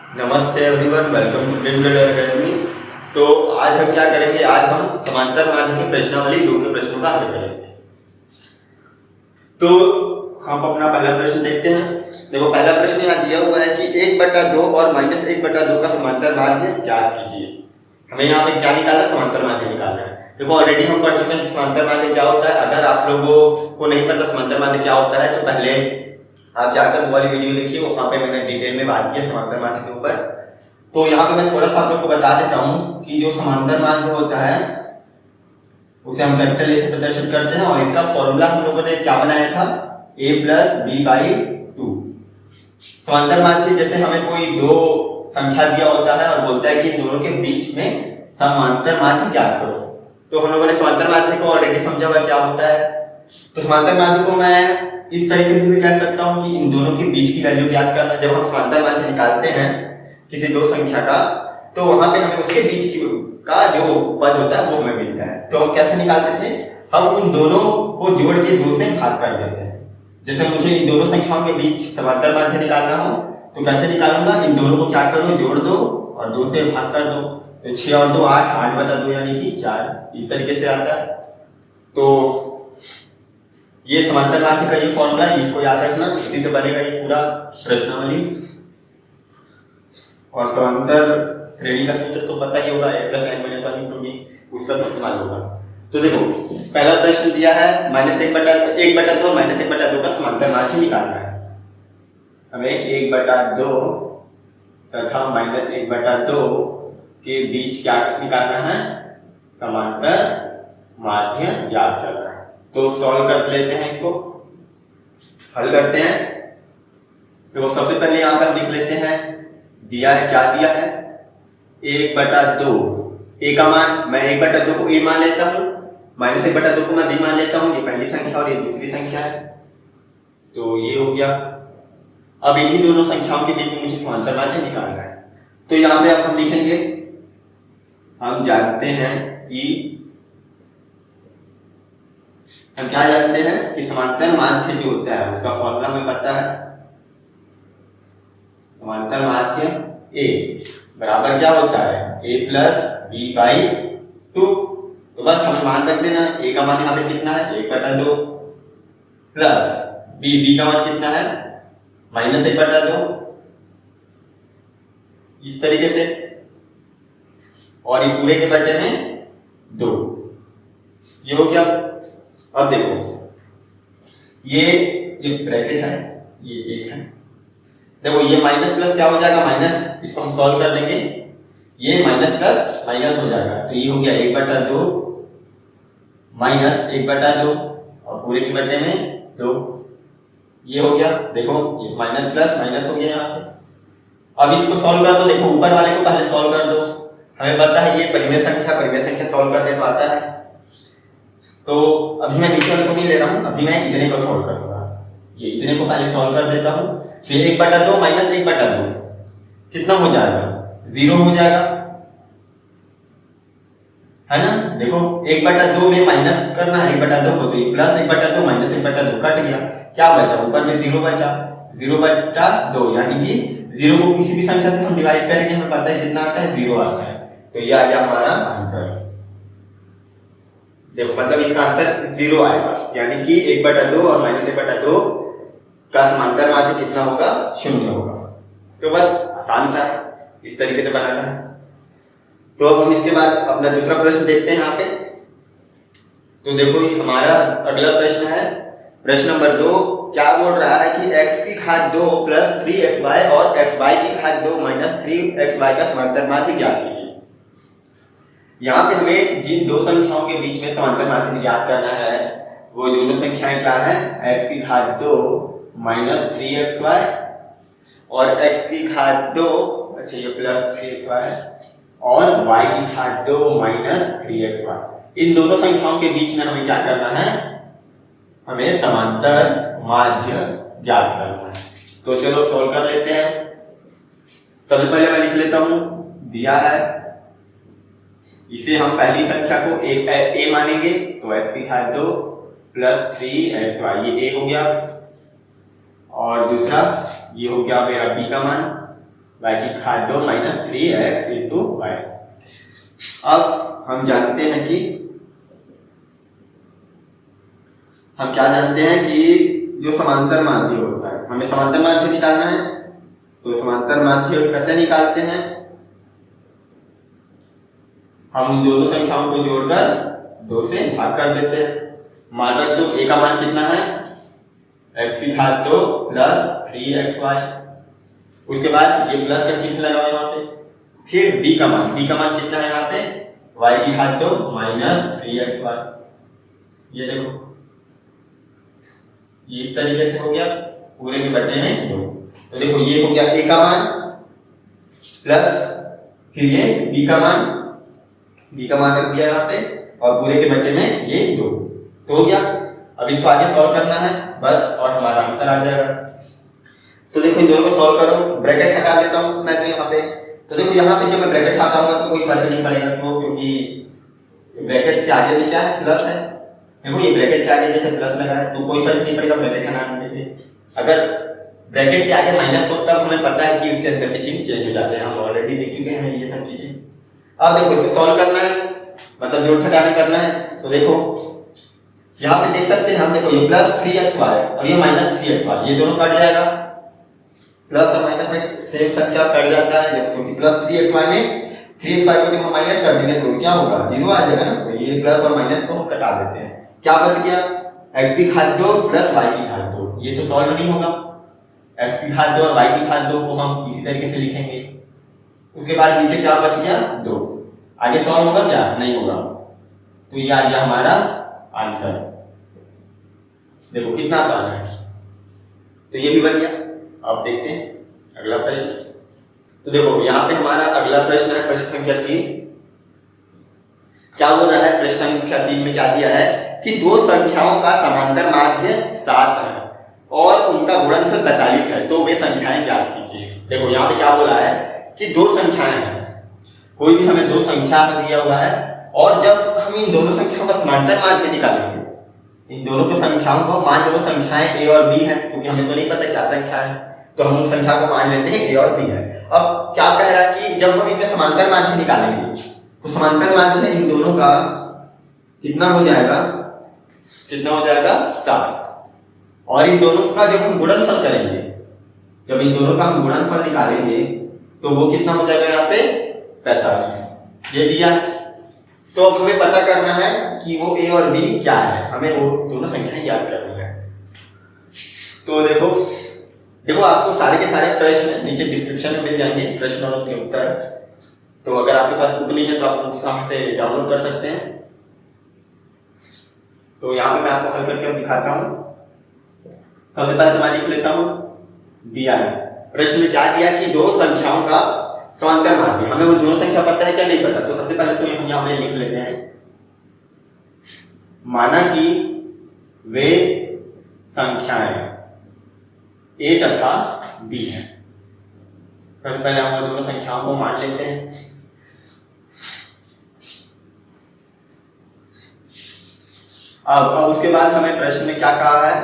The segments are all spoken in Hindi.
नमस्ते everyone, welcome to dream builder academy. तो आज हम क्या करेंगे, आज हम समांतर माध्य की प्रश्नावली 2 के प्रश्नों का हल करेंगे। तो हम अपना पहला प्रश्न देखते हैं। देखो, पहला प्रश्न यहाँ दिया हुआ है कि 1/2 और -1/2 का समांतर माध्य ज्ञात कीजिए। हमें यहाँ पे क्या निकालना है? समांतर माध्य निकालना है। देखो, ऑलरेडी हम पढ़ चुके हैं कि समांतर माध्य क्या होता है। अगर आप लोगों को नहीं पता समांतर माध्य क्या होता है तो पहले आप जाकर वो वाली वीडियो देखिए, वहाँ पे मैंने डिटेल में बात की है समांतर माध्य के ऊपर। तो यहाँ पे मैं थोड़ा सा आप लोग को बता देता हूँ कि जो समांतर माध्य होता है उसे हम कैपिटल ए से प्रदर्शित करते हैं, और इसका फॉर्मूला हम लोगों ने क्या बनाया था? a + b/2। समांतर माध्य जैसे हमें कोई दो संख्या दिया होता है और बोलता है कि इन दोनों के बीच में समांतर माध्य ज्ञात करो, तो हम लोगों ने समांतर माध्य को ऑलरेडी समझा हुआ क्या होता है। तो समांतर माध्य को मैं इस तरीके से भी कह सकता हूँ कि इन दोनों के बीच की वैल्यू ज्ञात करना। जब हम समांतर माध्य निकालते हैं किसी दो संख्या का, तो वहां पे हमें उसके बीच की का जो पद होता है वो हमें मिलता है। तो हम कैसे निकालते थे? हम उन दोनों को जोड़ के 2 से भाग कर देते हैं। जैसे मुझे इन दोनों संख्याओं के बीच समांतर माध्य निकालना हो तो कैसे निकालूंगा? इन दोनों को क्या करो, जोड़ दो और 2 से भाग कर दो। तो 6 और 2 8, 8/2 यानी कि 4, इस तरीके से आता है। तो ये समांतर माध्य का ये फॉर्मूला, इसको याद रखना, इसी से बनेगा ये पूरा प्रश्नावली। और समांतर श्रेणी का सूत्र तो पता ही होगा, a + n - 1 × d, उसका भी इस्तेमाल होगा। तो देखो, पहला प्रश्न दिया है -1/2 और -1/2 का समांतर माध्य निकालना है। हमें 1/2 तथा -1/2 के बीच क्या निकालना है? समांतर माध्य ज्ञात करना है। तो सॉल्व कर लेते हैं, इसको हल करते हैं। तो सबसे पहले यहाँ पर लिख लेते हैं, दिया है, क्या दिया है? 1/2, a का मान मैं 1/2 को a मान लेता हूँ, -1/2 को मैं b मान लेता हूँ। ये पहली संख्या और ये दूसरी संख्या है, तो ये हो गया। अब इन्हीं दोनों संख्याओं के बीच में मुझे समांतर माध्य निकालना है। तो यहाँ पे अब हम लिखेंगे, हम जानते हैं कि हम क्या जानते हैं कि समांतर माध्य जो होता है उसका फॉर्मूला हमें पता है। समांतर माध्य a बराबर क्या होता है? a + b/2। तो बस हम मान रख देना, a का मान यहाँ पे कितना है? 1/2 प्लस b का मान कितना है? -1/2, इस तरीके से, और ये पूरे के बटे में 2, ये हो गया। अब देखो, ये ब्रैकेट है, ये 1 है। देखो, ये माइनस प्लस क्या हो जाएगा? माइनस, इसको हम सॉल्व कर देंगे, ये माइनस प्लस माइनस हो जाएगा। तो ये हो गया 1/2 - 1/2 और पूरे के बटे में 2, ये हो गया। देखो, ये माइनस प्लस माइनस हो गया यहाँ पे। अब इसको सॉल्व कर दो। देखो, ऊपर वाले को पहले सॉल्व कर दो। हमें पता है ये परिमेय संख्या सॉल्व करने को आता है। तो अभी मैं नीचे वाले को नहीं ले रहा हूँ, अभी मैं इतने को सॉल्व करूंगा। ये इतने को पहले सॉल्व कर देता हूँ। फिर 1/2 - 1/2 कितना हो जाएगा? 0 हो जाएगा, है ना? देखो, 1/2 में माइनस करना है 1/2 को, तो प्लस 1/2 माइनस 1/2 कट गया, क्या बचा? ऊपर में 0 बचा, 0/2 यानी कि 0 को किसी भी संख्या से हम डिवाइड करेंगे, हमें पता है कितना आता है? 0 आता है। तो ये आ गया हमारा आंसर। देखो, मतलब इसका आंसर 0 आएगा, यानी कि 1/2 और -1/2 का समांतर माध्य कितना होगा? 0 होगा। तो बस आसान सा है, इस तरीके से बनाना है। तो अब हम इसके बाद अपना दूसरा प्रश्न देखते हैं यहाँ पे। तो देखो, ये हमारा अगला प्रश्न है, प्रश्न नंबर 2। क्या बोल रहा है कि x की घात 2 + 3xy और xy की घात 2 - 3xy का समांतर माध्य ज्ञात कीजिए। यहाँ पे हमें जिन दो संख्याओं के बीच में समांतर माध्य ज्ञात करना है वो दोनों संख्याएं क्या है? x की घात 2 - 3xy और x की घात 2, अच्छा ये +3xy है, और y की घात 2 - 3xy। इन दोनों संख्याओं के बीच में हमें क्या करना है? हमें समांतर माध्य ज्ञात करना है। तो चलो सॉल्व कर लेते हैं। सबसे पहले मैं लिख लेता हूं, दिया है, इसे हम पहली संख्या को a मानेंगे, तो x की घात 2 + 3xy, ये a हो गया। और दूसरा ये हो गया मेरा b का मान, y की घात 2 माइनस 3x इंटू वाई। अब हम जानते हैं कि हम क्या जानते हैं कि जो समांतर माध्य होता है, हमें समांतर माध्य निकालना है। तो समांतर माध्य कैसे निकालते हैं, हम उन दोनों संख्याओं को जोड़कर 2 से भाग कर देते हैं। मान रख दो a का मान कितना है, x की घात 2 प्लस 3xy। उसके बाद ये प्लस का चिन्ह लगाओ यहाँ पे। फिर b का मान कितना है यहाँ पे, y की घात 2 माइनस 3xy। ये देखो ये इस तरीके से हो गया, पूरे के बटे में 2। तो देखो ये हो गया a का मान प्लस फिर ये b का मान रख दिया यहाँ पे और पूरे के बटे में ये 2 तो हो गया। अब इसको आगे सॉल्व करना है बस और हमारा आंसर आ जाएगा। तो देखो इन दोनों को सॉल्व करो, ब्रैकेट हटा देता हूँ मैं तो यहाँ पे। तो देखो यहाँ पे जब मैं ब्रैकेट हटाऊंगा तो कोई फर्क नहीं पड़ेगा क्योंकि ब्रैकेट्स के आगे में क्या है, प्लस है। देखो ये ब्रैकेट के आगे जैसे प्लस लगा है तो कोई फर्क नहीं पड़ेगा ब्रैकेट हटाने में। अगर ब्रैकेट के आगे माइनस हो तब हमें पता है कि उसके अंदर के चिन्ह चेंज हो जाते हैं, हम ऑलरेडी देख चुके हैं ये सब चीजें। अब देखो इसको सॉल्व करना है, मतलब जोड़ घटाना करना है। तो देखो यहाँ पे देख सकते हैं हम, देखो ये प्लस 3xy और ये माइनस 3xy, ये दोनों कट जाएगा। प्लस और माइनस में सेम संख्या कट जाता है, क्योंकि प्लस 3xy में 3xy को जब हम माइनस कर देंगे तो क्या होगा, 0 आ जाएगा ना। तो ये प्लस और माइनस को हम कटा देते हैं, क्या बच गया, x की घात 2 प्लस y की घात 2। ये तो सॉल्व नहीं होगा, x की घात 2 और y की घात 2 को हम इसी तरीके से लिखेंगे। उसके बाद नीचे क्या बच गया, 2। आगे सॉल्व होगा क्या, नहीं होगा। तो ये आ गया हमारा आंसर। देखो कितना आसान है, तो ये भी बन गया। अब देखते हैं अगला प्रश्न। तो देखो यहाँ पे हमारा अगला प्रश्न है प्रश्न संख्या 3। क्या बोल रहा है प्रश्न संख्या 3 में, क्या दिया है कि दो संख्याओं का समांतर माध्य 7 है और उनका गुणनफल 42 है, तो वे संख्याएं ज्ञात कीजिए। देखो यहाँ पे क्या बोला है कि दो संख्याएं हैं, कोई भी हमें दो संख्या दिया हुआ है और जब हम इन दोनों संख्याओं का समांतर माध्य निकालेंगे, इन दोनों को संख्याओं को मान लो संख्याएं a और b है, क्योंकि हमें तो नहीं पता क्या संख्या है, तो हम उन संख्या को मान लेते हैं a और b है। अब क्या कह रहा है कि जब हम इनमें समांतर माध्य निकालेंगे तो समांतर माध्य इन दोनों का कितना हो जाएगा, 7। और इन दोनों का जब हम गुणनफल करेंगे, जब इन दोनों का हम गुणनफल निकालेंगे तो वो कितना हो जाएगा यहाँ पे 45। ये दिया। तो अब हमें पता करना है कि वो a और b क्या है, हमें वो दोनों संख्याएं याद करनी है। तो देखो आपको सारे के सारे प्रश्न नीचे डिस्क्रिप्शन में मिल जाएंगे, प्रश्न और उनके उत्तर। तो अगर आपके पास बुक नहीं है तो आप बुक सामने से डाउनलोड कर सकते हैं। तो यहाँ पे मैं आपको हल करके दिखाता हूँ। सबसे पहले तो मैं लिख लेता हूँ, दिया है प्रश्न में क्या दिया कि दो संख्याओं का समांतर माध्य, हमें वो दोनों संख्या पता है क्या नहीं पता। तो सबसे पहले तो हम यहाँ पे लिख लेते हैं, माना कि वे संख्याएं a तथा b हैं। सबसे पहले हम दोनों संख्याओं को मान लेते हैं। अब उसके बाद हमें प्रश्न में क्या कहा है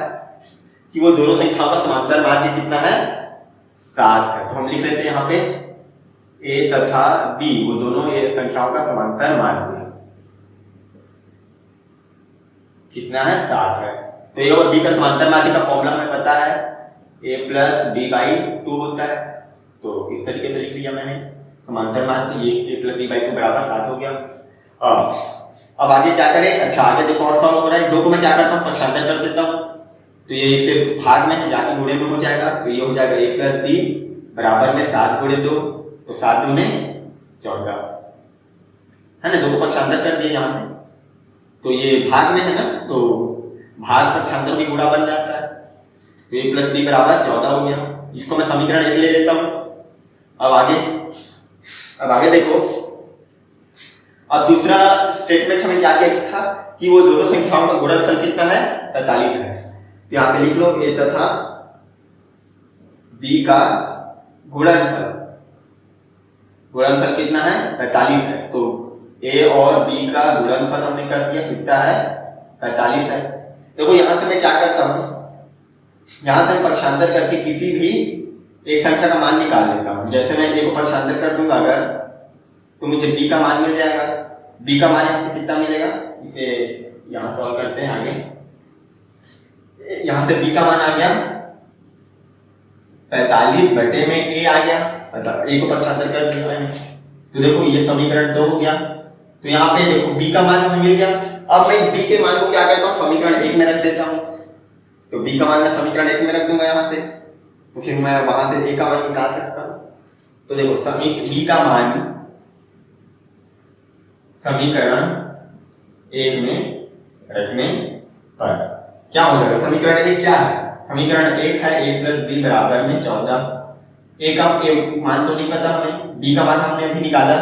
कि वो दोनों संख्याओं का समांतर माध्य कितना है, 7 है। तो हम लिख लेते हैं यहाँ पे a तथा b, वो दोनों ये संख्याओं का समांतर माध्य कितना है, 7 है। तो a और b का समांतर माध्य का फॉर्मूला हमें पता है, a प्लस b बाई 2 होता है। तो इस तरीके से लिख लिया मैंने समांतर माध्य, ये a प्लस b बाई 2 बराबर 7 हो गया। अब आगे क्या करें, अच्छा आगे देखो और सॉल्व हो रहा है। 2 को मैं क्या करता हूँ, पक्षांतर कर देता हूँ। तो ये इसके भाग में जाके गुणे में हो जाएगा, तो ये हो जाएगा a प्लस b बराबर में 7 गुणे 2, तो 7 दूने 14 है ना। 2 को पक्षांतर कर दिए यहाँ से, तो ये भाग में है ना, तो भाग पक्षांतर भी गुणा बन जाता है। तो a प्लस b बराबर 14 हो गया। इसको मैं समीकरण 1 ले लेता हूँ। अब आगे देखो, अब दूसरा स्टेटमेंट हमें क्या दिया था कि वो दोनों संख्याओं का गुणनफल कितना है, 45 है। तो यहाँ पे लिख लो a तथा b का गुणनफल कितना है, 45 है। तो a और b का गुणनफल हमने कर दिया, कितना है, 45 है। देखो यहाँ से मैं क्या करता हूँ, यहाँ से हम पक्षांतर करके किसी भी एक संख्या का मान निकाल लेता हूँ। जैसे मैं ए को पक्षांतर कर दूंगा अगर, तो मुझे बी का मान मिल जाएगा। बी का मान यहाँ से कितना मिलेगा, इसे यहाँ सॉल्व करते हैं आगे। यहाँ से बी का मान आ गया 45 बटे में ए आ गया, मतलब ए को पक्षांतर कर दिया मैंने, तो देखो ये समीकरण 2 हो गया। तो यहाँ पे देखो बी का मान हमें मिल गया। अब मैं बी के मान को क्या करता हूँ, समीकरण 1 में रख देता हूँ। तो बी का मान मैं समीकरण 1 में रख दूंगा यहाँ से, तो फिर मैं वहां से ए का मान निकाल सकता हूँ। तो देखो बी का मान समीकरण 1 में रखने पर क्या हो जाएगा, समीकरण 1 क्या है, समीकरण 1 है a प्लस बी बराबर में 14। ए का मान तो नहीं पता हमें, बी का मान हमने अभी निकाला।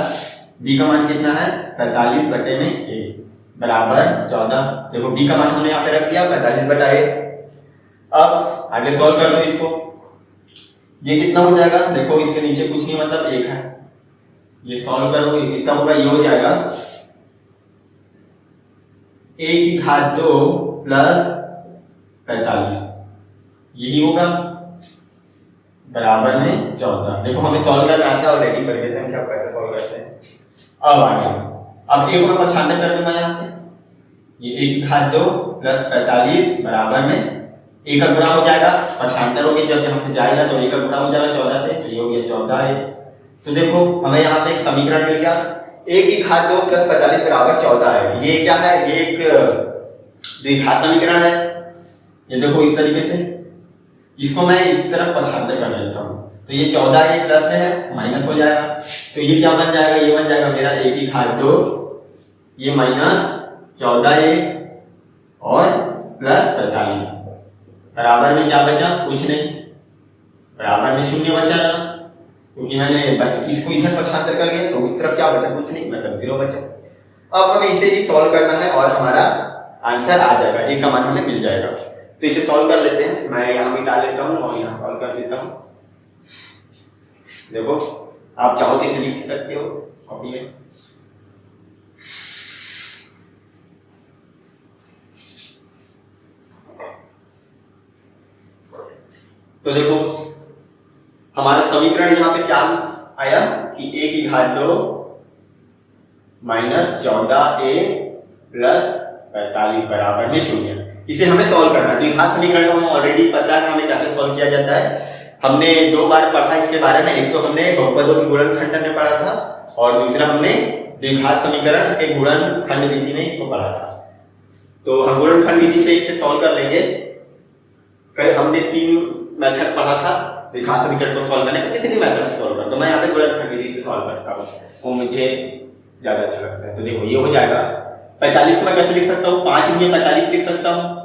बी का मान कितना है 45 बटे में a बराबर 14। देखो बी का मान हमने यहाँ पे रख दिया 45 बटा a। अब आगे सॉल्व कर लो इसको, ये कितना हो जाएगा, देखो इसके नीचे कुछ नहीं मतलब 1 है, ये सॉल्व करो, ये कितना होगा, ये हो जाएगा a की घात 2 प्लस 45, यही होगा बराबर में 14। देखो हमें सॉल्व करना आता है ऑलरेडी, पहले से हम क्या कैसे सॉल्व करते हैं। अब आगे, अब a को मैं पक्षांतर कर दूंगा यहाँ से, ये a की घात 2 प्लस 45 बराबर में a का गुणा हो जाएगा, पक्षांतर हो गया, जब यहाँ से जाएगा तो a का गुणा हो जाएगा 14 से, तो ये हो गया 14 है। तो देखो हमें यहाँ पे एक समीकरण मिल गया, a की घात 2 प्लस 45 बराबर 14 है। ये क्या है, ये एक द्विघात समीकरण है। ये देखो इस तरीके से, इसको मैं इस तरफ पक्षांतर कर लेता हूँ, तो ये 14 a प्लस में है, माइनस हो जाएगा, तो ये क्या बन जाएगा, ये बन जाएगा मेरा a की घात 2, ये माइनस 14a और प्लस 45 बराबर में क्या बचा, कुछ नहीं, बराबर में 0 बचा ना, क्योंकि मैंने इसको इधर पक्षांतर कर लिया, तो उस तरफ क्या बचा, कुछ नहीं, मतलब 0 बचा। अब हमें इसे ही सॉल्व करना है और हमारा आंसर आ जाएगा, a का मान हमें मिल जाएगा। तो इसे सॉल्व कर लेते हैं, मैं यहाँ मिटा लेता हूँ और यहाँ सॉल्व कर लेता हूँ। देखो आप चाहो तो इसे लिख सकते हो कॉपी में। तो देखो हमारा समीकरण यहाँ पे क्या आया कि a की घात 2 माइनस 14a प्लस 45 बराबर में 0। इसे हमें सॉल्व करना है। द्विघात समीकरण को हमें ऑलरेडी पता है हमें कैसे सॉल्व किया जाता है, हमने 2 बार पढ़ा इसके बारे में। एक तो हमने बहुपदों की गुणनखंड में पढ़ा था और दूसरा हमने द्विघात समीकरण के गुणनखंड विधि में इसको पढ़ा था। तो हम गुणनखंड विधि से इसे सॉल्व कर लेंगे। कल हमने 3 मेथड पढ़ा था द्विघात समीकरण को सॉल्व करने का, किसी भी मेथड से सॉल्व करता हूं। मैं यहाँ पे गुणनखंड विधि से सॉल्व करता हूँ, वो मुझे ज्यादा अच्छा लगता है। तो देखो ये हो जाएगा 45 को मैं कैसे लिख सकता हूँ, 5 में 45 लिख सकता हूँ।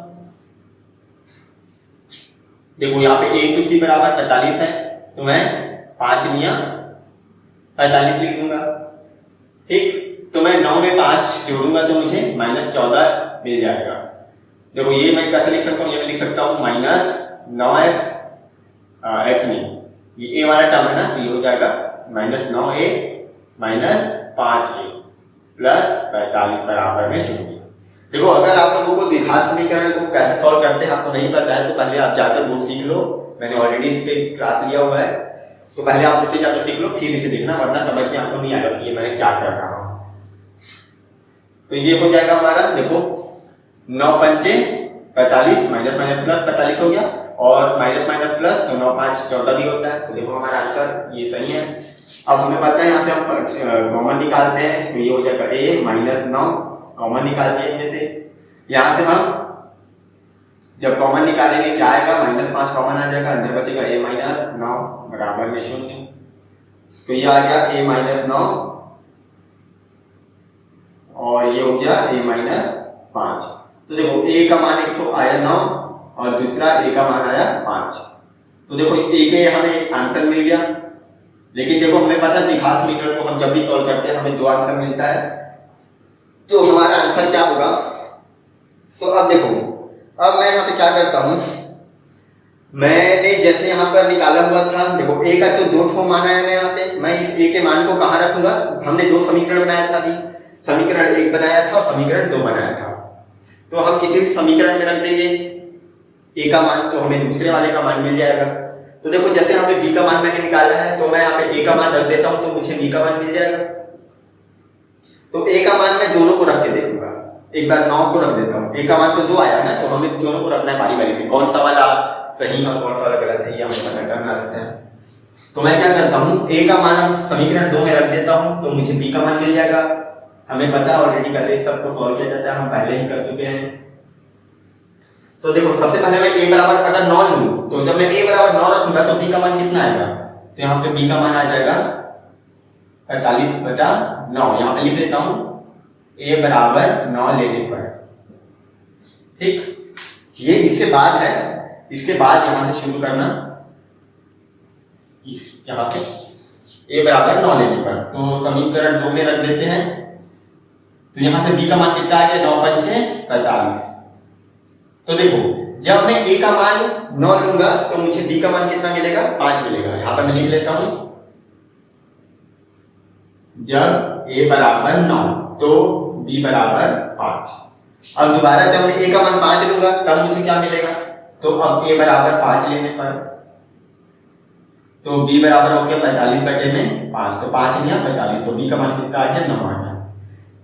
देखो यहाँ पे a टू c बराबर 45 है, तो मैं 5 मिया 45 लिख दूंगा। ठीक, तो मैं 9 में 5 जोड़ूंगा तो मुझे -14 मिल जाएगा। देखो ये मैं कैसे लिख सकता हूँ, ये मैं लिख सकता हूँ -9x x में ये a वाला टर्म है ना, तो ये हो जाएगा -9a -5a प्लस 45 बराबर में 0। देखो अगर आप लोगों को द्विघात समीकरण को कैसे सॉल्व करते हैं आपको नहीं पता है, तो पहले आप जाकर वो सीख लो। मैंने ऑलरेडी इस पे क्लास लिया हुआ है, तो पहले आप उसे जाकर सीख लो, फिर इसे देखना, वरना समझ में आपको नहीं आएगा कि ये मैं क्या कर रहा हूँ। तो ये हो जाएगा हमारा, देखो 9 पंचे 45 माइनस माइनस प्लस 45 हो गया, और माइनस माइनस प्लस तो 9 5 14 भी होता है। तो देखो हमारा आंसर ये सही है। अब हमें पता है यहाँ से हम कॉमन निकालते हैं, तो ये हो जाएगा a -9 कॉमन निकालते हैं इनमें से। यहाँ से हम जब कॉमन निकालेंगे क्या आएगा, -5 कॉमन आ जाएगा, अंदर बचेगा a -9 बराबर में 0। तो ये आ गया a -9 और ये हो गया a -5। तो देखो a का मान एक तो आया 9 और दूसरा a का मान आया 5। तो देखो a के हमें आंसर मिल गया। लेकिन देखो हमें पता है द्विघात समीकरण को हम जब भी सॉल्व करते हैं हमें 2 आंसर मिलता है, तो हमारा आंसर क्या होगा। तो अब देखो, अब मैं यहाँ पे क्या करता हूँ, मैंने जैसे यहाँ पर निकाला हुआ था, देखो a का तो 2 ठो मान आया यहाँ पे, मैं इस a के मान को कहाँ रखूंगा, हमने 2 समीकरण बनाया था अभी, समीकरण 1 बनाया था और समीकरण 2 बनाया था। तो हम किसी भी समीकरण में रख देंगे a का मान, तो हमें दूसरे वाले का मान मिल जाएगा। तो देखो जैसे यहाँ पे b का मान मैंने निकाला है तो मैं यहाँ पे a का मान रख देता हूँ तो मुझे b का मान मिल जाएगा। तो a का मान मैं दोनों को रख के देखूंगा, एक बार 9 को रख देता हूँ। a का मान तो 2 आया ना, तो हमें दोनों को रखना है बारी बारी से, कौन सा वाला सही है कौन सा वाला गलत है ये हमें पता करना रहता है। तो मैं क्या करता हूँ, a का मान समीकरण 2 में रख देता हूँ तो मुझे b का मान मिल जाएगा। हमें पता है ऑलरेडी कैसे इस सबको सॉल्व किया जाता है, हम पहले ही कर चुके हैं। तो देखो सबसे पहले मैं a बराबर अगर 9 लूं तो जब मैं a बराबर 9 रखूंगा तो b का मान कितना आएगा, तो यहाँ पे b का मान आ जाएगा 48/9। यहाँ पे लिख लेता हूँ a बराबर 9 लेने पर, ठीक। ये इसके बाद है, इसके बाद यहाँ से शुरू करना, यहाँ पे a बराबर 9 लेने पर तो समीकरण 2 में रख देते हैं। तो यहाँ से b का मान कितना आ गया, 9 पंचे 45। तो देखो जब मैं a का मान 9 लूंगा तो मुझे b का मान कितना मिलेगा, 5 मिलेगा। यहाँ पर मैं लिख लेता हूं जब a बराबर 9 तो b बराबर 5। अब दोबारा जब मैं a का मान 5 लूंगा तब मुझे क्या मिलेगा, तो अब a बराबर 5 लेने पर तो b बराबर हो गया 45/5, तो 5 लिया 45, तो b का मान कितना आ गया, 9 आ गया।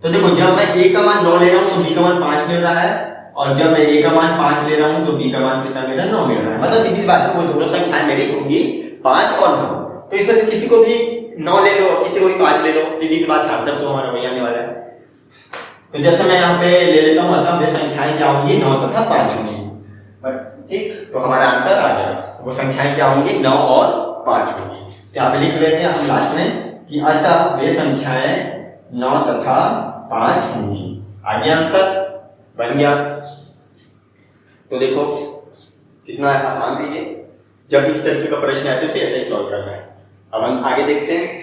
तो देखो जब मैं a का मान 9 ले रहा हूं तो b का मान 5 मिल रहा है, और जब मैं a का मान 5 ले रहा हूं तो b का मान कितना मिल रहा है, 9 मिल रहा है। मतलब सीधी बात है वो दोनों संख्याएं मेरी होंगी 5 और 9। तो इसमें से किसी को भी 9 ले लो किसी को भी 5 ले लो, सीधी सी बात है, आंसर तो हमारा वही आने वाला है। तो जैसे मैं यहाँ पे ले लेता हूँ मतलब वे संख्याएं क्या होंगी, 9 तथा 5 होंगी, ठीक। तो हमारा आंसर आ गया, वो संख्याएं क्या होंगी, 9 और 5 होंगी। तो यहाँ पे लिख लेते हैं हम लास्ट में कि अतः वे संख्याएं 9 तथा 5 होंगी। आगे आंसर बन गया। तो देखो कितना आसान है ये, जब इस तरीके का प्रश्न है तो इसे ऐसे ही सॉल्व करना है। अब हम आगे देखते हैं।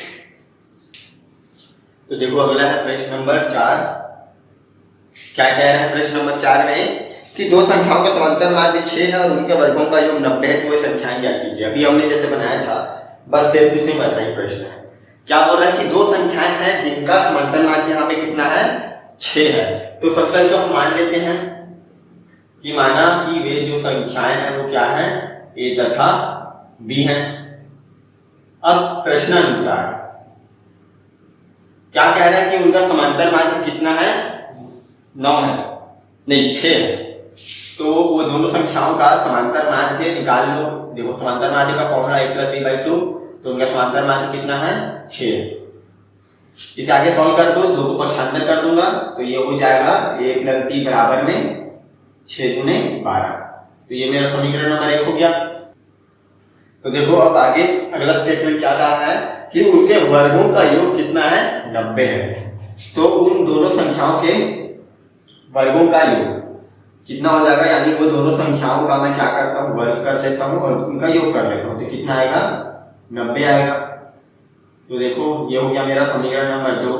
तो देखो अगला है प्रश्न नंबर 4। क्या कह रहा है प्रश्न नंबर 4 में कि दो संख्याओं का समांतर माध्य 6 है और उनके वर्गों का योग 90 है, तो वो संख्याएं ज्ञात कीजिए। अभी हमने जैसे बनाया था बस सेम टू सेम वैसा ही प्रश्न है। क्या बोल रहा है कि दो संख्याएं हैं जिनका समांतर माध्य यहाँ पे कितना है, 6 है। तो सबसे तो हम मान लेते हैं कि माना कि वे जो संख्याएं हैं वो क्या है, a तथा b हैं। अब प्रश्नानुसार क्या कह रहा है कि उनका समांतर माध्य कितना है, 9 है, नहीं 6 है। तो वो दोनों संख्याओं का समांतर माध्य निकाल लो। देखो समांतर माध्य का फॉर्मूला a + b/2, तो उनका समांतर माध्य कितना है, 6 है। इसे आगे सॉल्व कर दो, 2 को पक्षांतर कर दूंगा तो ये हो जाएगा a + b बराबर में 6 × 12। तो ये मेरा समीकरण नंबर 1 हो गया। तो देखो अब आगे अगला स्टेटमेंट क्या कहा है कि उनके वर्गों का योग कितना है, 90 है। तो उन दोनों संख्याओं के वर्गों का योग कितना हो जाएगा, यानी वो दोनों संख्याओं का मैं क्या करता हूँ, वर्ग कर लेता हूँ और उनका योग कर लेता हूँ, तो कितना आएगा, 90 आएगा। तो देखो ये हो गया मेरा समीकरण नंबर 2।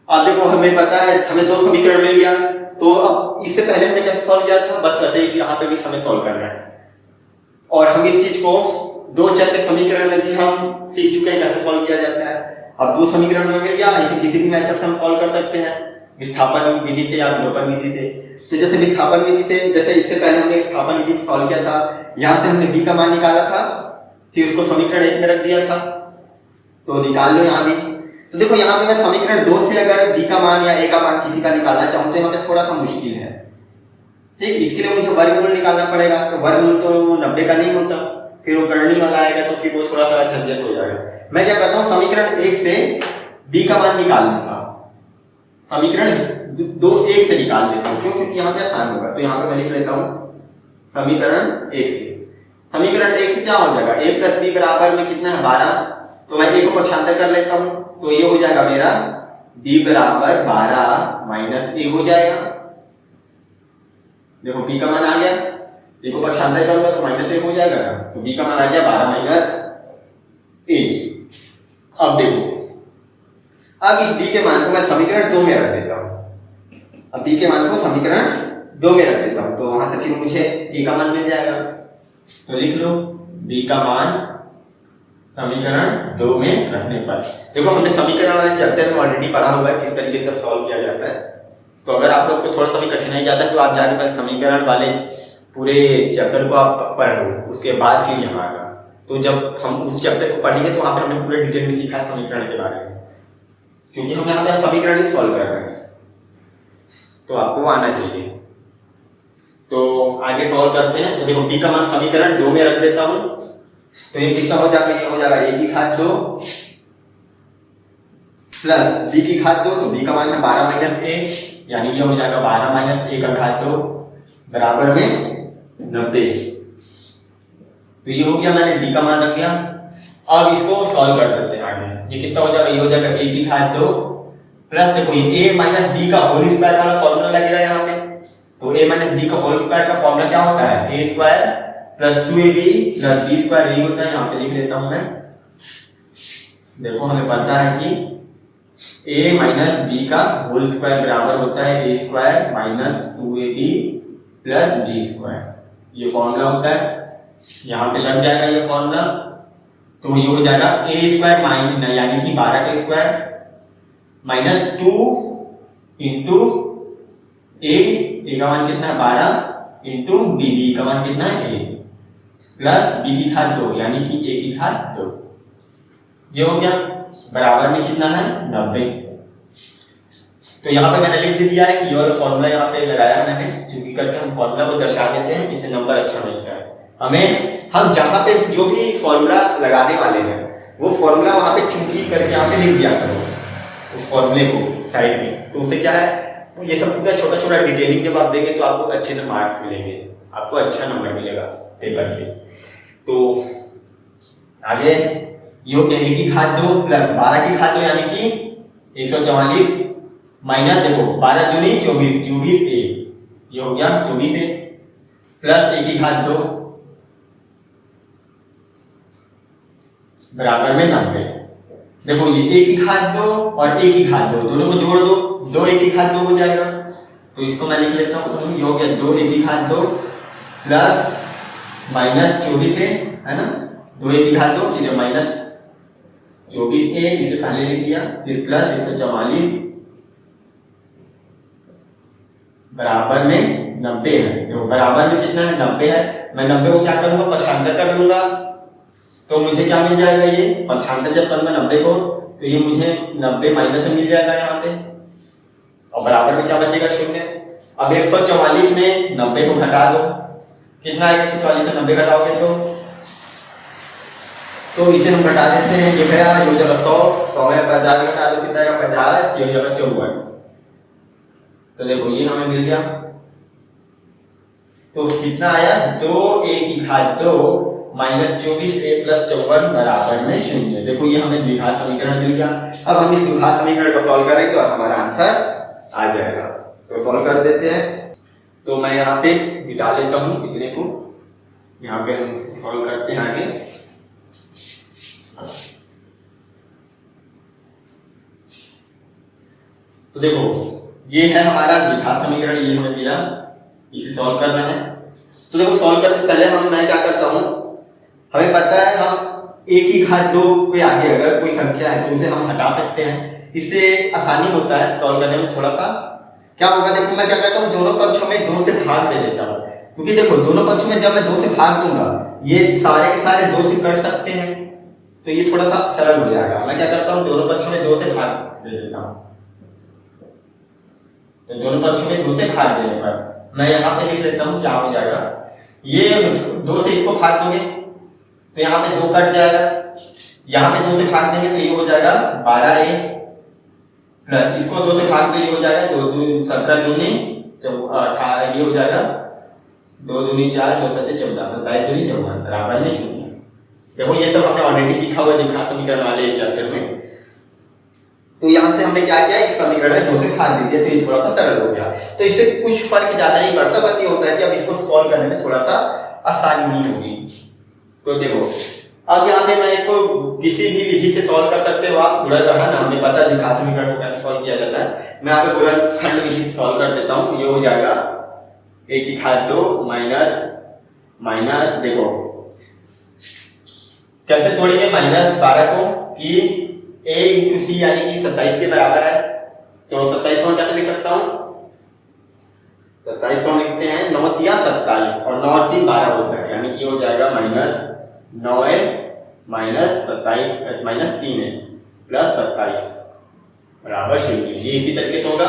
अब देखो हमें पता है हमें 2 समीकरण मिल गया, तो अब इससे पहले हमने कैसे सॉल्व किया था, बस वैसे ही यहाँ पे भी हमें सॉल्व करना है। और हम इस चीज को 2 चर के समीकरण में भी हम सीख चुके हैं कैसे सॉल्व किया जाता है। अब 2 समीकरण में मिल गया, इसे किसी भी मेथड से हम सॉल्व कर सकते हैं, विस्थापन विधि से या विलोपन विधि से। तो जैसे विस्थापन विधि से, जैसे इससे पहले हमने विस्थापन विधि से सॉल्व किया था, यहाँ से हमने b का मान निकाला था, फिर उसको समीकरण 1 में रख दिया था, तो निकाल लो यहाँ भी। तो देखो यहाँ पे मैं समीकरण 2 से अगर b का मान या a का मान किसी का निकालना चाहूँ तो यहाँ पे थोड़ा सा मुश्किल है, ठीक। इसके लिए मुझे वर्गमूल निकालना पड़ेगा, तो वर्गमूल तो 90 का नहीं होता, फिर वो करनी वाला आएगा तो फिर वो थोड़ा सा झंझट हो जाएगा। मैं क्या करता हूँ, समीकरण 1 से b का मान निकाल लूंगा, समीकरण 2 1 से निकाल लेता हूँ, क्यों, क्योंकि यहाँ पे आसान होगा। तो यहाँ पे मैं लिख लेता हूँ समीकरण 1 से। समीकरण 1 से क्या हो जाएगा, a + b बराबर में कितना है, 12। तो मैं a को पक्षांतर कर लेता हूँ, तो ये हो जाएगा मेरा b बराबर 12 - a हो जाएगा। देखो b का मान आ गया, a को पक्षांतर करूंगा तो -a हो जाएगा ना, तो b का मान आ गया 12 - a। अब देखो अब इस b के मान को मैं समीकरण 2 में रख देता हूँ। अब b के मान को समीकरण 2 में रख देता हूँ, तो वहां से फिर मुझे a का मान मिल जाएगा। तो लिख लो b का मान समीकरण 2 में रखने पर। देखो हमने समीकरण वाले चैप्टर में ऑलरेडी पढ़ा हुआ है किस तरीके से सॉल्व किया जाता है, तो अगर आपको उसको थोड़ा सा भी कठिनाई जाता है तो आप जाके पहले समीकरण वाले पूरे चैप्टर को आप पढ़ लो, उसके बाद फिर यहाँ आएगा। तो जब हम उस चैप्टर को पढ़ेंगे तो वहाँ पर हमने पूरे डिटेल में सीखा समीकरण के बारे में, क्योंकि हम यहाँ पे समीकरण ही सॉल्व कर रहे हैं, तो आपको आना चाहिए। तो आगे सॉल्व करते हैं। तो देखो b का मान समीकरण 2 में रख देता हूँ, तो ये कितना हो जाएगा, ये हो जाएगा a की घात 2 प्लस b की घात 2, तो b का मान है 12 माइनस a, यानी ये हो जाएगा 12 माइनस a का घात 2 बराबर में 90। तो ये हो गया, मैंने b का मान रख दिया। अब इसको सॉल्व कर देते हैं आगे। ये कितना हो जाएगा, ये हो जाएगा a की घात 2 प्लस देखो ये a माइनस b का होल स्क्वायर वाला फॉर्मूला लगेगा यहाँ पे। तो a माइनस b का होल स्क्वायर का फॉर्मूला क्या होता है, a square plus 2ab plus b square, यही होता है। यहाँ पे लिख लेता हूँ मैं। देखो हमें पता है कि a माइनस b का होल स्क्वायर बराबर होता है a square minus 2ab plus b square, ये फॉर्मूला होता है। यहाँ पे लग जाएगा ये फॉर्मूला, तो ये हो जाएगा a स्क्वायर माइनस यानी कि 12 का स्क्वायर माइनस 2 इंटू a का मान कितना है 12 इंटू b का मान कितना है a प्लस b की घात 2 यानी कि a की घात 2, ये हो गया बराबर में कितना है 90। तो यहाँ पे मैंने लिख दिया है कि ये वाला फॉर्मूला यहाँ पे लगाया मैंने, चूंकि करके हम फॉर्मूला को दर्शा देते हैं, इससे नंबर अच्छा मिलता है हमें। हम जहाँ पे जो भी फॉर्मूला लगाने वाले हैं वो फॉर्मूला वहाँ पे चूंकि करके यहाँ पे लिख दिया करो उस फॉर्मूले को साइड में, तो उससे क्या है, तो ये सब पूरा छोटा छोटा डिटेलिंग जब आप देंगे तो आपको अच्छे से मार्क्स मिलेंगे, आपको अच्छा नंबर मिलेगा पेपर पे। तो आगे ये हो गया a की घात 2 प्लस 12 की घात 2 यानी कि 144 माइनस देखो 12 दूनी 24, 24a, ये हो गया 24a प्लस a की घात 2 बराबर में 90। देखो ये a की घात 2 और a की घात 2 दोनों को जोड़ दो, 2a की घात 2 हो जाएगा। तो इसको मैं लिख लेता हूँ, ये हो गया 2a की घात 2 प्लस माइनस 24a, है ना, 2a की घात 2 फिर माइनस 24a, इसे पहले लिख लिया, फिर प्लस 144 बराबर में 90 है। देखो बराबर में कितना है 90 है, मैं 90 को क्या करूंगा, पक्षांतर कर लूंगा, तो मुझे क्या मिल जाएगा, ये पक्षांतर जब करूंगा 90 को तो ये मुझे 90 माइनस में मिल जाएगा यहाँ पे, और बराबर में क्या बचेगा 0। अब 144 में 90 को घटा दो, कितना है 144 से 90 घटाओगे तो इसे हम घटा देते हैं, ये गया ये हो जाएगा 100 में 50 घटा दो कितना आएगा 50, ये हो जाएगा 54। तो देखो ये हमें मिल गया, तो कितना आया 2a की घात 2 माइनस 24a प्लस 54 बराबर में 0। देखो ये हमें द्विघात समीकरण मिल गया। अब हम इस द्विघात समीकरण को सॉल्व करेंगे तो हमारा आंसर आ जाएगा। तो सॉल्व कर देते हैं। तो मैं यहाँ पे मिटा लेता हूँ इतने को, यहाँ पे हम सॉल्व करते हैं आगे। तो देखो ये है हमारा द्विघात समीकरण, ये हमें मिला, इसे सॉल्व करना है। तो देखो सॉल्व करने से पहले मैं क्या करता हूँ, हमें पता है हम a की घात 2 पे आगे अगर कोई संख्या है तो उसे हम हटा सकते हैं, इससे आसानी होता है सॉल्व करने में। थोड़ा सा क्या होगा, देखो मैं क्या करता हूँ दोनों पक्षों में 2 से भाग दे देता हूँ, क्योंकि देखो दोनों पक्षों में जब मैं 2 से भाग दूंगा ये सारे के सारे 2 से कट सकते हैं, तो ये थोड़ा सा सरल हो जाएगा। मैं क्या करता हूँ दोनों पक्षों में 2 से भाग दे देता हूँ, तो दोनों पक्षों में 2 से भाग देने पर मैं यहाँ पे लिख लेता हूँ क्या हो जाएगा, ये 2 से इसको भाग दोगे तो यहाँ पे 2 कट जाएगा, यहाँ पे 2 से भाग देंगे तो ये हो जाएगा 12a प्लस इसको 2 से भाग दो, ये हो जाएगा 2 2 17 दूनी 18, ये हो जाएगा 2 दूनी 4 2 7 14 27 दूनी 54 बराबर में 0। देखो ये सब हमने ऑलरेडी सीखा हुआ द्विघात समीकरण वाले चैप्टर में। तो यहाँ से हमने क्या किया, एक समीकरण है 2 से भाग दे दिया, तो ये थोड़ा सा सरल हो गया। तो इससे कुछ फर्क ज्यादा नहीं पड़ता, बस ये होता है कि अब इसको सॉल्व करने में थोड़ा सा आसानी होगी। तो देखो अब यहाँ पे मैं इसको किसी भी विधि से सॉल्व कर सकते हो आप, गुणन रहा ना, हमें पता है द्विघात समीकरण को कैसे सॉल्व किया जाता है। मैं यहाँ पे गुणनखंड विधि से सॉल्व कर देता हूँ। ये हो जाएगा a की घात 2 माइनस देखो कैसे तोड़ेंगे -12 को कि a इंटू सी यानी कि 27 के बराबर है, तो 27 को मैं कैसे लिख सकता हूँ, 27 को हम लिखते हैं 9 तिया 27 और 9 और 3 12 होता है, यानी कि हो जाएगा 9a माइनस 3a प्लस 27 बराबर 0। ये इसी तरीके से होगा।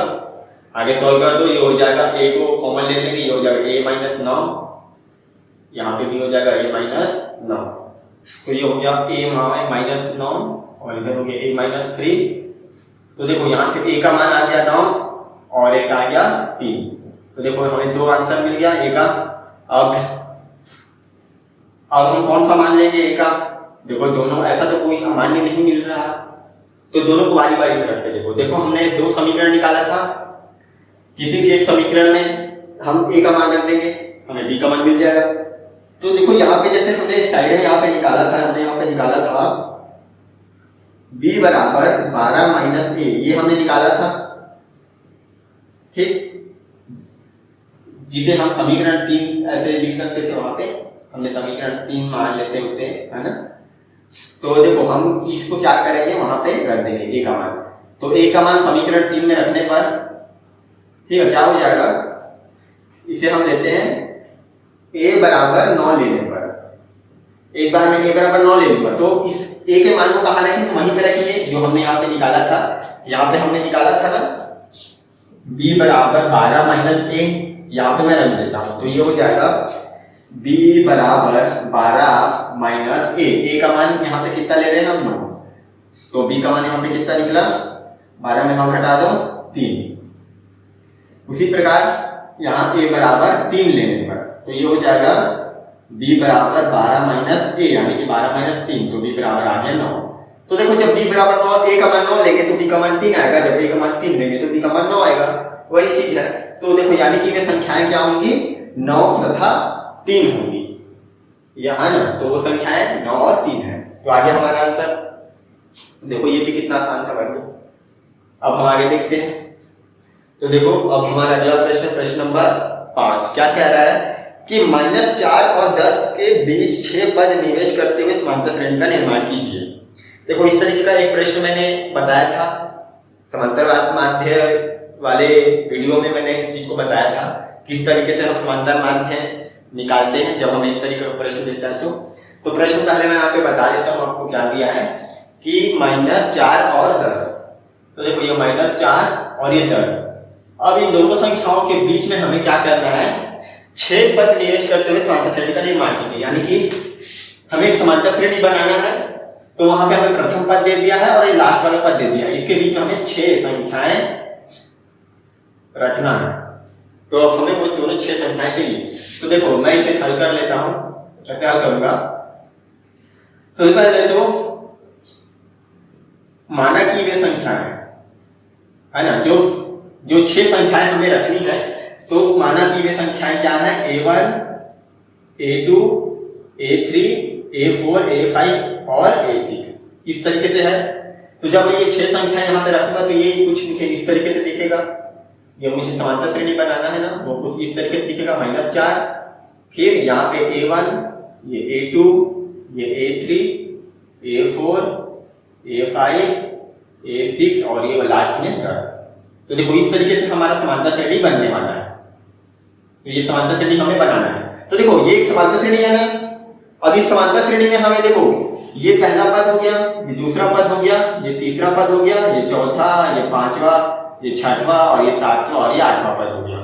आगे सॉल्व कर दो, ये हो जाएगा a को कॉमन ले लेंगे, ये हो जाएगा a माइनस 9, यहाँ पे भी हो जाएगा a माइनस 9, तो ये हो गया a माइनस 9 और इधर हो गया a माइनस 3। तो देखो यहाँ से a का मान आ गया 9 और एक आ गया 3, तो देखो हमें दो आंसर मिल गया a का। अब हम कौन सा मान लेंगे a का? देखो दोनों, ऐसा तो कोई सामान्य नहीं मिल रहा, तो दोनों को बारी बारी से करते। देखो हमने दो समीकरण निकाला था, किसी भी एक समीकरण में हम a का मान रख देंगे, हमें b का मान मिल जाएगा। तो देखो यहाँ पे जैसे हमने साइड में यहाँ पे निकाला था, हमने यहाँ पे निकाला था b बराबर 12 माइनस a, ये हमने निकाला था, ठीक, जिसे हम समीकरण 3 ऐसे लिख सकते थे। वहां पे हमने समीकरण 3 मान लेते हैं उसे, है ना। तो देखो हम इसको क्या करेंगे, वहां पे रख देंगे a का मान। तो a का मान समीकरण 3 में रखने पर ठीक है क्या हो जाएगा, इसे हम लेते हैं a बराबर 9 लेने पर, एक बार में a बराबर 9 ले लूंगा, तो इस a के मान को कहाँ रखेंगे, वहीं पे रखेंगे जो हमने यहाँ पे निकाला था। यहाँ पे हमने निकाला था ना b बराबर 12 माइनस a, यहाँ पे मैं रख देता हूँ, तो ये हो जाएगा b बराबर 12 माइनस a का मान यहाँ पे कितना ले रहे हैं हम 9, तो b का मान यहाँ पे कितना निकला, 12 में 9 घटा दो 3। उसी प्रकार यहाँ a बराबर 3 लेने पर, तो ये हो जाएगा b बराबर 12 माइनस a, यानी कि 12 माइनस 3, तो b बराबर आ गया 9। तो देखो जब b बराबर 9, a का मान 9 लेंगे तो b का मान 3 आएगा, जब a का मान 3 लेंगे तो b का मान 9 आएगा, वही चीज है। तो देखो यानी कि वे संख्याएं क्या होंगी, 9 तथा 3 होंगी, यहाँ ना, तो वो संख्याएं 9 और 3 है। तो आगे हमारा आंसर, देखो ये भी कितना आसान था भाई। अब हम आगे देखते हैं। तो देखो अब हमारा अगला प्रश्न, प्रश्न नंबर 5 क्या कह रहा है कि -4 और 10 के बीच 6 पद निवेश करते हुए समांतर श्रेणी का निर्माण कीजिए। देखो इस तरीके का एक प्रश्न मैंने बताया था समांतर माध्य वाले वीडियो में, मैंने इस चीज को बताया था किस तरीके से हम समांतर माध्य निकालते हैं जब हमें इस तरीके का प्रश्न देता है। तो प्रश्न पहले मैं यहाँ पे बता देता हूँ आपको क्या दिया है कि -4 और 10। तो देखो ये -4 और ये 10, अब इन दोनों संख्याओं के बीच में हमें क्या करना है, 6 पद निवेश करते हुए समांतर श्रेणी का निर्माण कीजिए। यानी कि हमें एक समांतर श्रेणी बनाना है, तो वहां पे हमें प्रथम पद दे दिया है और ये लास्ट वाला पद दे दिया है, इसके बीच में हमें 6 संख्याएं रखना है। तो अब हमें वो दोनों 6 संख्याएं चाहिए। तो देखो मैं इसे हल कर लेता हूं, कैसे हल करूंगा। सबसे पहले तो माना कि वे संख्याएं है ना, जो 6 संख्याएं हमें रखनी है, तो माना कि वे संख्याएं क्या है, a1 a2 a3 a4 a5 और a6 इस तरीके से है। तो जब मैं ये 6 संख्याएं यहाँ पे रखूंगा तो ये कुछ मुझे इस तरीके से दिखेगा, ये मुझे समांतर श्रेणी बनाना है ना, वो कुछ इस तरीके से दिखेगा -4, फिर यहाँ पे a1, ये a2, ये a3, a4, a5, a6 और ये लास्ट में 10। तो देखो इस तरीके से हमारा समांतर श्रेणी बनने वाला है। तो ये समांतर श्रेणी हमें बनाना है। तो देखो ये एक समांतर श्रेणी है ना, अब इस समांतर श्रेणी में हमें देखो ये पहला पद हो गया, ये दूसरा पद हो गया, ये तीसरा पद हो गया, ये चौथा, ये पांचवा, ये छठवां और ये सातवां और ये 8वां पद हो गया।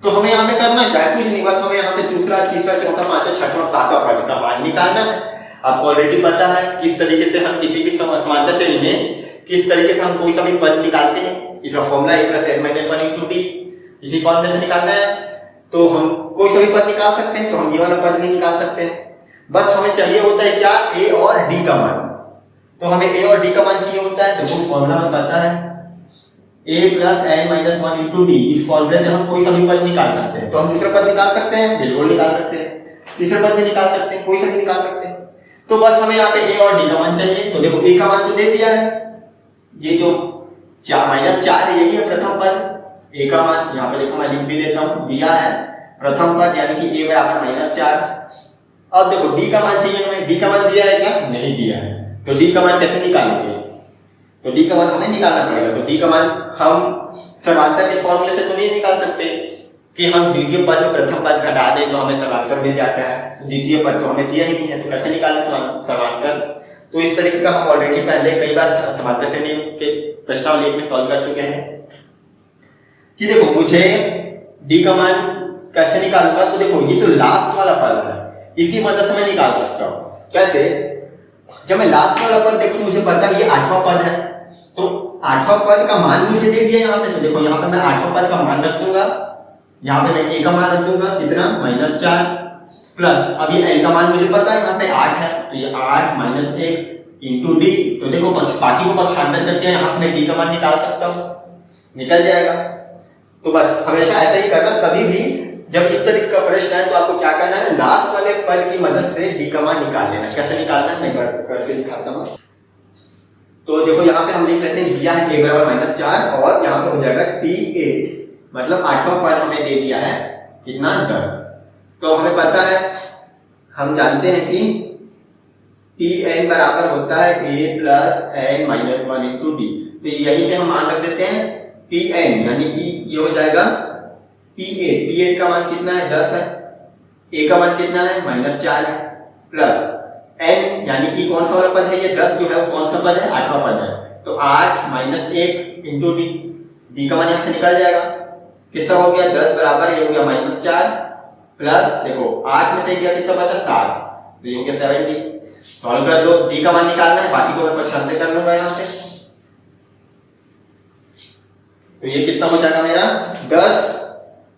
तो हमें यहाँ पे करना क्या है, कुछ नहीं, बस हमें यहाँ पे दूसरा, तीसरा, चौथा, पांचवा, छठवां, 7वां पद का मान निकालना है। आपको ऑलरेडी पता है किस तरीके से हम किसी भी समांतर श्रेणी में किस तरीके से हम कोई सा भी पद निकालते हैं। इसका फॉर्मूला a + n - 1 × d, इसी फॉर्मूले से निकालना है। तो हम कोई सा भी पद निकाल सकते हैं, तो हम ये वाला पद भी निकाल सकते हैं। बस हमें चाहिए होता है क्या, a और d का मान। तो हमें a और d का मान चाहिए होता है, तो वो फॉर्मूला हमें पता है a + n - 1 × d। इस फॉर्मूले से हम कोई सा भी पद निकाल सकते हैं। तो हम दूसरा पद निकाल सकते हैं, बिल्कुल निकाल सकते हैं, तीसरा पद भी निकाल सकते हैं, कोई सा भी निकाल सकते हैं। तो बस हमें यहाँ पे a और d का मान चाहिए। तो देखो a का मान तो दे दिया है, ये जो -4 है यही है प्रथम पद। a का मान यहाँ पे देखो मैं लिख भी लेता हूँ, दिया है प्रथम पद, यानी कि a बराबर -4। अब देखो d का मान चाहिए हमें, d का मान दिया है क्या, नहीं दिया है। तो d का मान कैसे निकालेंगे, तो d का मान हमें निकालना पड़ेगा। तो d का मान हम समांतर के फॉर्मूले से तो नहीं निकाल सकते, कि हम द्वितीय पद में प्रथम पद घटा दें तो हमें समांतर मिल जाता है। द्वितीय पद तो हमें दिया ही नहीं है, तो कैसे निकालें समांतर? तो इस तरीके का हम ऑलरेडी पहले कई बार समांतर श्रेणी के प्रश्नावली में सॉल्व कर चुके हैं। कि देखो मुझे डी का मान कैसे निकालूंगा, तो देखो ये जो लास्ट वाला पद है इसकी मदद से मैं निकाल सकता हूँ। कैसे? जब मैं लास्ट वाला पद देखूं, मुझे पता है ये 8वां पद है, तो 8वां पद का मान मुझे दे दिया यहाँ पे, तो देखो यहाँ पे मैं 8वां पद का मान रख दूंगा, यहाँ पे मैं a का मान रख दूंगा कितना -4 प्लस अभी n का मान मुझे पता है यहाँ पे 8 है, तो ये 8 - 1 इंटू डी। तो देखो बाकी को पक्षांतर करके यहाँ से मैं डी का मान निकाल सकता हूँ, निकल जाएगा। तो बस हमेशा ऐसा ही करना, कभी भी जब इस तरीके का प्रश्न है तो आपको क्या करना है, लास्ट वाले पद की मदद से डी का मान निकाल लेना। कैसे निकालना है मैं करके दिखाता हूँ। तो देखो यहाँ पे हम लिख लेते हैं, दिया है a बराबर -4 और यहाँ पे हो जाएगा t8, मतलब 8वां पद हमें दे दिया है कितना 10। तो हमें पता है, हम जानते हैं कि tn बराबर होता है a + n - 1 इंटू डी। तो यही पे हम मान रख देते हैं tn, यानी कि ये हो जाएगा t8 का मान कितना है 10 है, a का मान कितना है -4 है, प्लस n यानी कि कौन सा वाला पद है, ये 10 जो है वो कौन सा पद है 8वां पद है, तो 8 - 1 इंटू डी। डी का मान यहाँ से निकल जाएगा, कितना हो गया 10 बराबर ये हो गया -4 प्लस देखो 8 में से गया कितना बचा 7, तो ये हो गया 70। सॉल्व कर दो, डी का मान निकालना है, बाकी को मैं पक्षांतर कर लूंगा यहाँ से। तो ये कितना हो जाएगा मेरा 10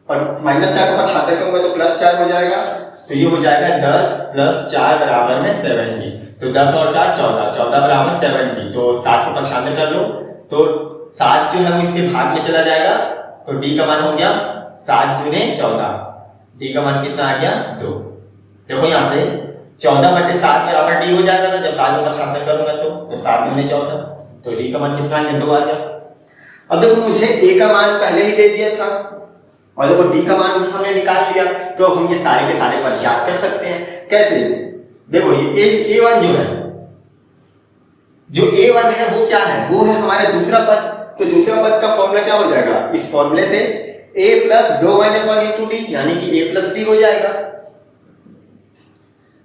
और -4 को पक्षांतर करूंगा तो +4 हो जाएगा, तो ये हो जाएगा 10 + 4 बराबर में 70। तो 10 और 4 14, 14 बराबर 70। तो 7 को पक्षांतर कर लो तो 7 जो है वो इसके भाग में चला जाएगा, तो डी का मान हो गया 7 दूने 14, डी का मान कितना आ गया 2। देखो यहाँ से 14/7 बराबर डी हो जाएगा ना, जब 7 को पक्षांतर करूंगा तो 7 दूने 14, तो डी का मान कितना आ गया 2 आ गया। अब देखो मुझे ए का मान पहले ही दे दिया था और देखो डी का मान भी हमने निकाल लिया, तो हम ये सारे के सारे पद याद कर सकते हैं। कैसे? देखो ये a1 जो a1 है वो क्या है, वो है हमारा दूसरा पद। तो दूसरा पद का फॉर्मूला क्या हो जाएगा, इस फॉर्मूले से a + 2 - 1 इंटू डी, यानी कि a + b हो जाएगा।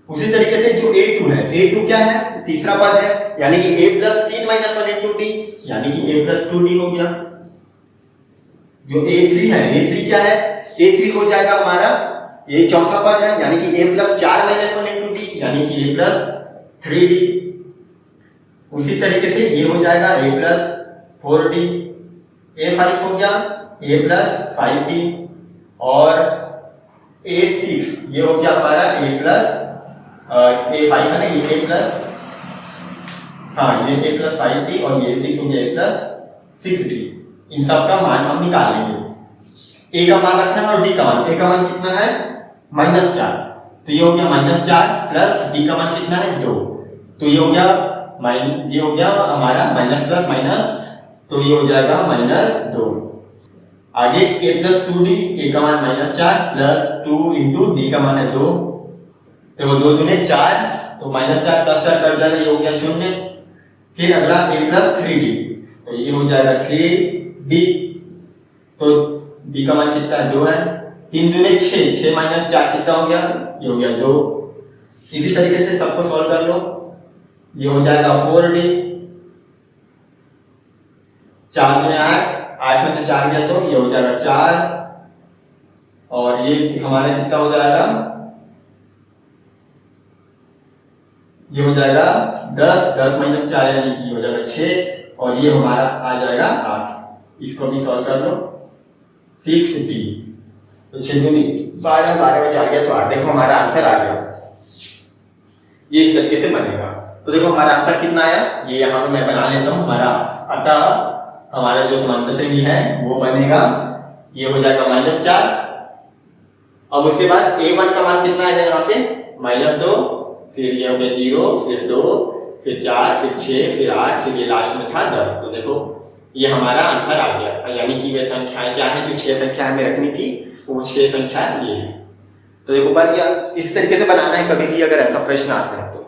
उसी तरीके से जो a2 है, a2 क्या है तीसरा पद है, यानी कि a + 3 - 1 इंटू डी, यानी कि a + 2d हो गया। जो a3 है, a3 क्या है, a3 हो जाएगा हमारा ये चौथा पद है, यानी कि a + 4 - 1 इंटू डी, यानी कि a + 3d। उसी तरीके से ये हो जाएगा a + 4d, a5 हो गया a + 5d और a6 ये हो गया हमारा a a5 है ना, ये a + ये a + 5d और ये 6 हो गया a + 6d। इन सब का मान हम निकाल लेंगे। a का मान रखना है और d का मान, a का मान कितना है -4, तो ये हो गया -4 प्लस d का मान कितना है 2, तो ये हो गया हमारा माइनस प्लस माइनस, तो ये हो जाएगा -2। आगे a + 2d, a का मान -4 प्लस 2 इंटू d का मान है 2, तो 2 दूने 4, तो -4 + 4 कट जाएगा, ये हो गया 0। फिर अगला a + 3d, तो ये हो जाएगा 3d, तो d का मान कितना है 2 है, 3 दूने 6, 6 - 4 कितना हो गया, ये हो गया 2। इसी तरीके से सबको सॉल्व कर लो, ये हो जाएगा 4d, 4 दूने 8, 8 में से 4 गया तो ये हो जाएगा 4, और ये हमारा कितना हो जाएगा, ये हो जाएगा 10, 10 - 4 यानी कि हो जाएगा 6, और ये हमारा आ जाएगा 8। इसको भी सॉल्व कर लो, 6d, तो 6 दूनी 12, 12 में 4 गया तो 8। देखो हमारा आंसर आ गया, ये इस तरीके से बनेगा। तो देखो हमारा आंसर कितना आया, ये यहाँ पे मैं बना लेता हूँ हमारा। अतः हमारा जो समांतर श्रेणी है वो बनेगा, ये हो जाएगा -4। अब उसके बाद a1 का मान कितना आएगा यहाँ पे -2, फिर ये हो गया 0, फिर 2, फिर 4, फिर 6, फिर 8, फिर ये लास्ट में था 10। तो देखो ये हमारा आंसर आ गया, यानी कि वे संख्याएं क्या है जो 6 संख्याएं में रखनी थी, वो 6 संख्याएं ये है। तो देखो बन गया। इस तरीके से बनाना है कभी भी अगर ऐसा प्रश्न आता है तो।